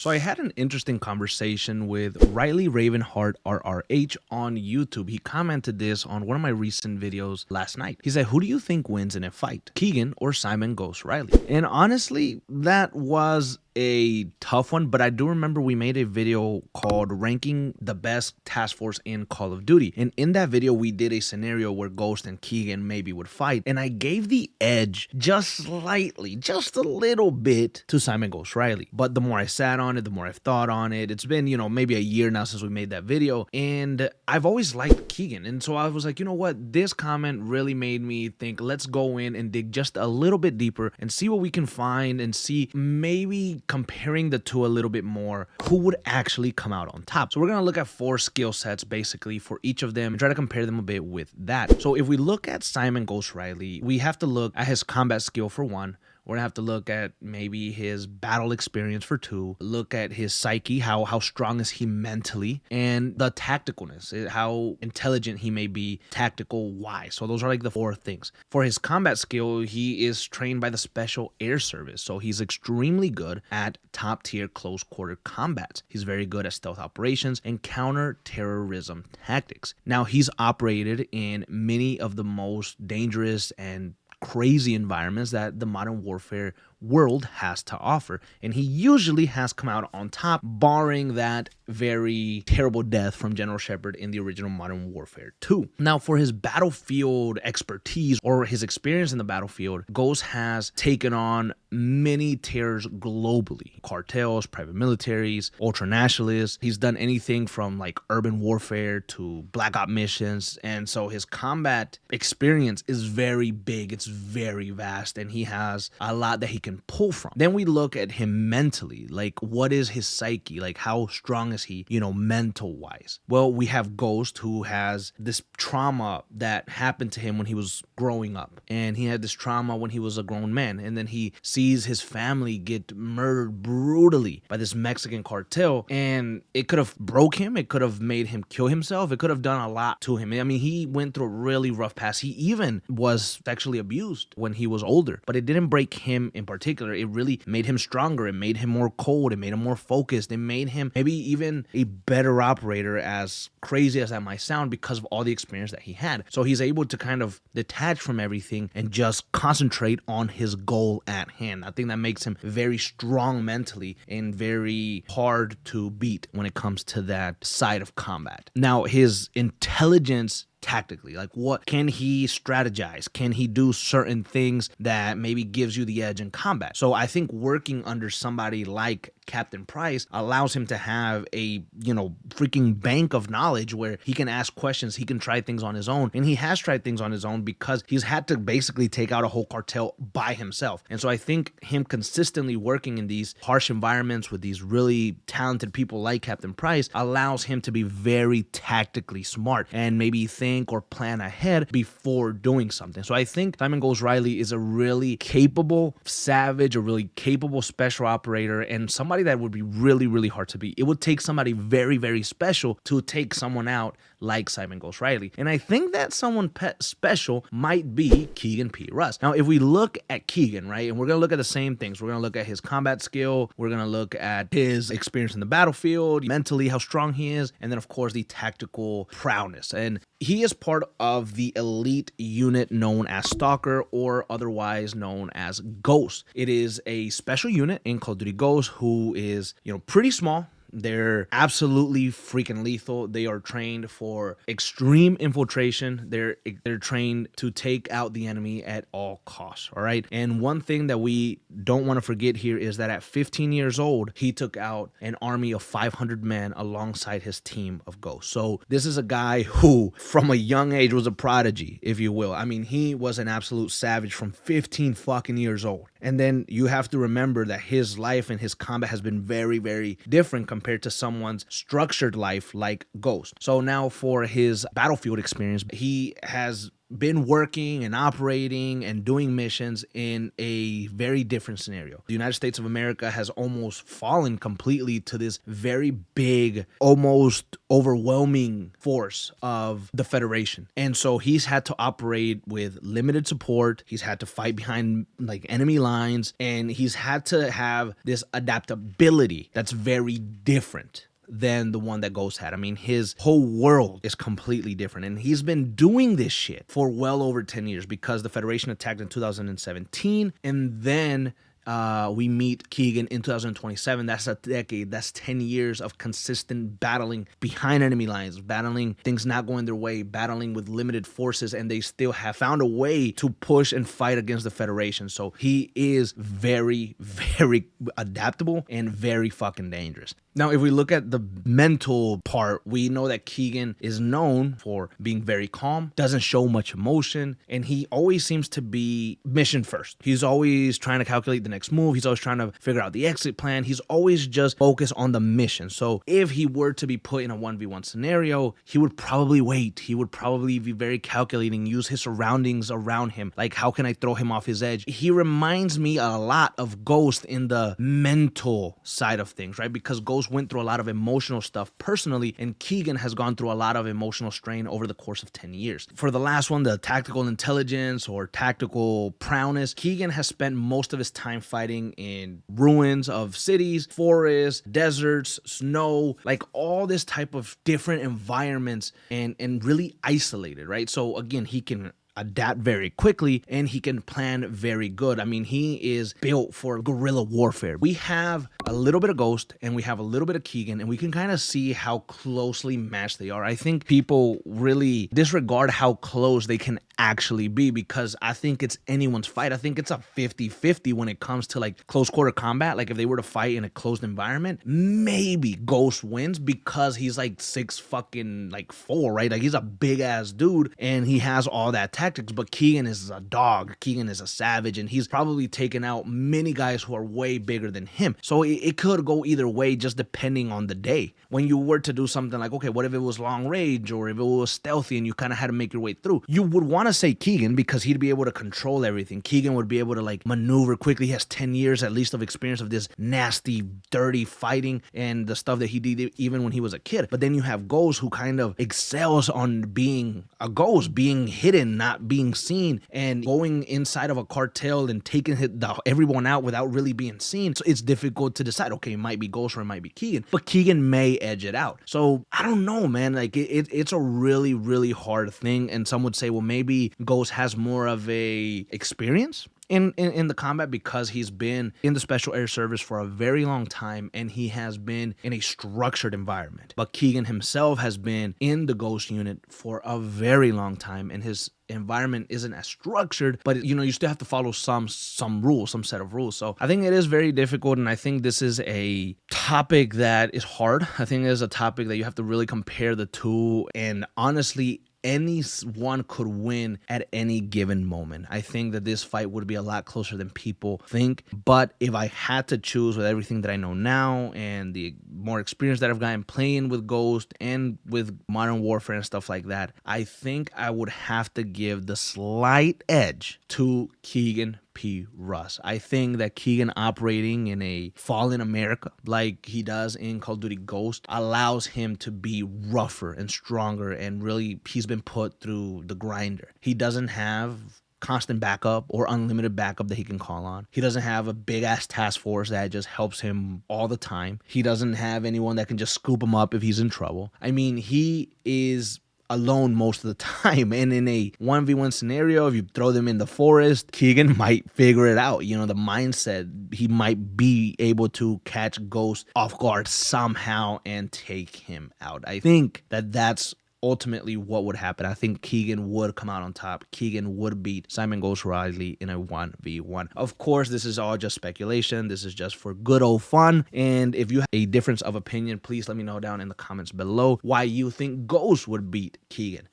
So I had an interesting conversation with Riley Ravenheart RRH on YouTube. He commented this on one of my recent videos last night. He said, "Who do you think wins in a fight, Keegan or Simon Ghost Riley?" And honestly, that was a tough one, but I do remember we made a video called ranking the best task force in Call of Duty, and in that video we did a scenario where Ghost and Keegan maybe would fight, and I gave the edge just slightly, just a little bit, to Simon Ghost Riley. But the more I sat on it, the more I've thought on it. It's been, maybe a year now since we made that video, and I've always liked Keegan, and so I was like, you know what, this comment really made me think, let's go in and dig just a little bit deeper and see what we can find, and see maybe comparing the two a little bit more, who would actually come out on top. So we're gonna look at 4 skill sets basically for each of them and try to compare them a bit with that. So if we look at Simon Ghost Riley, we have to look at his combat skill for one. We're gonna have to look at maybe his battle experience for 2, look at his psyche, how strong is he mentally, and the tacticalness, how intelligent he may be tactical wise. So those are like the 4 things. For his combat skill, he is trained by the Special Air Service, so he's extremely good at top tier close quarter combats. He's very good at stealth operations and counter-terrorism tactics. Now, he's operated in many of the most dangerous and crazy environments that the modern warfare world has to offer, and he usually has come out on top, barring that very terrible death from General Shepard in the original Modern Warfare 2. Now, for his battlefield expertise or his experience in the battlefield, Ghost has taken on many terrors globally: cartels, private militaries, ultranationalists. He's done anything from like urban warfare to black op missions, and so his combat experience is very big, it's very vast, and he has a lot that he can pull from. Then we look at him mentally, like what is his psyche, like how strong is he, mental wise. Well, we have Ghost, who has this trauma that happened to him when he was growing up, and he had this trauma when he was a grown man, and then he sees his family get murdered brutally by this Mexican cartel, and it could have broke him, it could have made him kill himself, it could have done a lot to him. I mean, he went through a really rough past. He even was sexually abused when he was older, but it didn't break him in particular. It really made him stronger. It made him more cold. It made him more focused. It made him maybe even a better operator, as crazy as that might sound, because of all the experience that he had. So he's able to kind of detach from everything and just concentrate on his goal at hand. I think that makes him very strong mentally and very hard to beat when it comes to that side of combat. Now, his intelligence tactically, like what can he strategize? Can he do certain things that maybe gives you the edge in combat? So I think working under somebody like Captain Price allows him to have a, freaking bank of knowledge where he can ask questions, he can try things on his own, and he has tried things on his own because he's had to basically take out a whole cartel by himself. And so I think him consistently working in these harsh environments with these really talented people like Captain Price allows him to be very tactically smart and maybe think or plan ahead before doing something. So I think Simon Ghost Riley is a really capable savage, a really capable special operator, and somebody that would be really, really hard to beat. It would take somebody very, very special to take someone out like Simon Ghost Riley. And I think that someone special might be Keegan P. Russ. Now, if we look at Keegan, right, and we're going to look at the same things. We're going to look at his combat skill. We're going to look at his experience in the battlefield, mentally, how strong he is, and then, of course, the tactical prowess. And he is part of the elite unit known as Stalker, or otherwise known as Ghost. It is a special unit in Call of Duty Ghost who is, pretty small. They're absolutely freaking lethal. They are trained for extreme infiltration. They're trained to take out the enemy at all costs, all right? And one thing that we don't want to forget here is that at 15 years old, he took out an army of 500 men alongside his team of ghosts. So this is a guy who, from a young age, was a prodigy, if you will. I mean, he was an absolute savage from 15 fucking years old. And then you have to remember that his life and his combat has been very, very different compared to someone's structured life like Ghost. So now for his battlefield experience, he has been working and operating and doing missions in a very different scenario. The United States of America has almost fallen completely to this very big, almost overwhelming force of the Federation. And so he's had to operate with limited support. He's had to fight behind like enemy lines, and he's had to have this adaptability that's very different than the one that Ghost had. I mean, his whole world is completely different, and he's been doing this shit for well over 10 years because the Federation attacked in 2017, and then we meet Keegan in 2027. That's a decade. That's 10 years of consistent battling behind enemy lines, battling things not going their way, battling with limited forces, and they still have found a way to push and fight against the Federation. So he is very, very adaptable and very fucking dangerous. Now, if we look at the mental part, we know that Keegan is known for being very calm, doesn't show much emotion, and he always seems to be mission first. He's always trying to calculate the next move. He's always trying to figure out the exit plan. He's always just focused on the mission. So if he were to be put in a 1v1 scenario, he would probably wait. He would probably be very calculating, use his surroundings around him. Like, how can I throw him off his edge? He reminds me a lot of Ghost in the mental side of things, right? Because Ghost went through a lot of emotional stuff personally, and Keegan has gone through a lot of emotional strain over the course of 10 years. For the last one, the tactical intelligence or tactical prowess, Keegan has spent most of his time fighting in ruins of cities, forests, deserts, snow, like all this type of different environments, and really isolated, right? So again, he can adapt very quickly, and he can plan very good. I mean, he is built for guerrilla warfare. We have a little bit of Ghost and we have a little bit of Keegan, and we can kind of see how closely matched they are. I think people really disregard how close they can actually be, because I think it's anyone's fight. I think it's a 50-50 when it comes to like close quarter combat. Like if they were to fight in a closed environment, maybe Ghost wins because he's like 6'4", right? Like he's a big ass dude and he has all that tactics, but Keegan is a dog. Keegan is a savage, and he's probably taken out many guys who are way bigger than him. So it could go either way, just depending on the day. When you were to do something like, okay, what if it was long range, or if it was stealthy and you kind of had to make your way through, you would want to say Keegan because he'd be able to control everything. Keegan would be able to like maneuver quickly. He has 10 years at least of experience of this nasty, dirty fighting and the stuff that he did even when he was a kid. But then you have Ghost, who kind of excels on being a ghost, being hidden, not being seen, and going inside of a cartel and taking everyone out without really being seen. So it's difficult to decide, okay, it might be Ghost or it might be Keegan, but Keegan may edge it out. So I don't know, man. Like it's a really, really hard thing. And some would say, well, maybe Ghost has more of a experience in the combat because he's been in the Special Air Service for a very long time and he has been in a structured environment. But Keegan himself has been in the Ghost unit for a very long time, and his environment isn't as structured, but you know, you still have to follow some rules, some set of rules. So I think it is very difficult, and I think this is a topic that is hard. I think it is a topic that you have to really compare the two, and honestly, anyone could win at any given moment. I think that this fight would be a lot closer than people think, but if I had to choose with everything that I know now and the more experience that I've gotten playing with Ghost and with Modern Warfare and stuff like that, I think I would have to give the slight edge to Keegan P. Russ. I think that Keegan operating in a fallen America like he does in Call of Duty Ghost allows him to be rougher and stronger, and really he's been put through the grinder. He doesn't have constant backup or unlimited backup that he can call on. He doesn't have a big ass task force that just helps him all the time. He doesn't have anyone that can just scoop him up if he's in trouble. I mean, he is alone most of the time, and in a 1v1 scenario, if you throw them in the forest, Keegan might figure it out. You know, the mindset, he might be able to catch Ghost off guard somehow and take him out. I think that that's ultimately what would happen. I think Keegan would come out on top. Keegan would beat Simon Ghost Riley in a 1v1. Of course, this is all just speculation. This is just for good old fun. And if you have a difference of opinion, please let me know down in the comments below why you think Ghost would beat Keegan.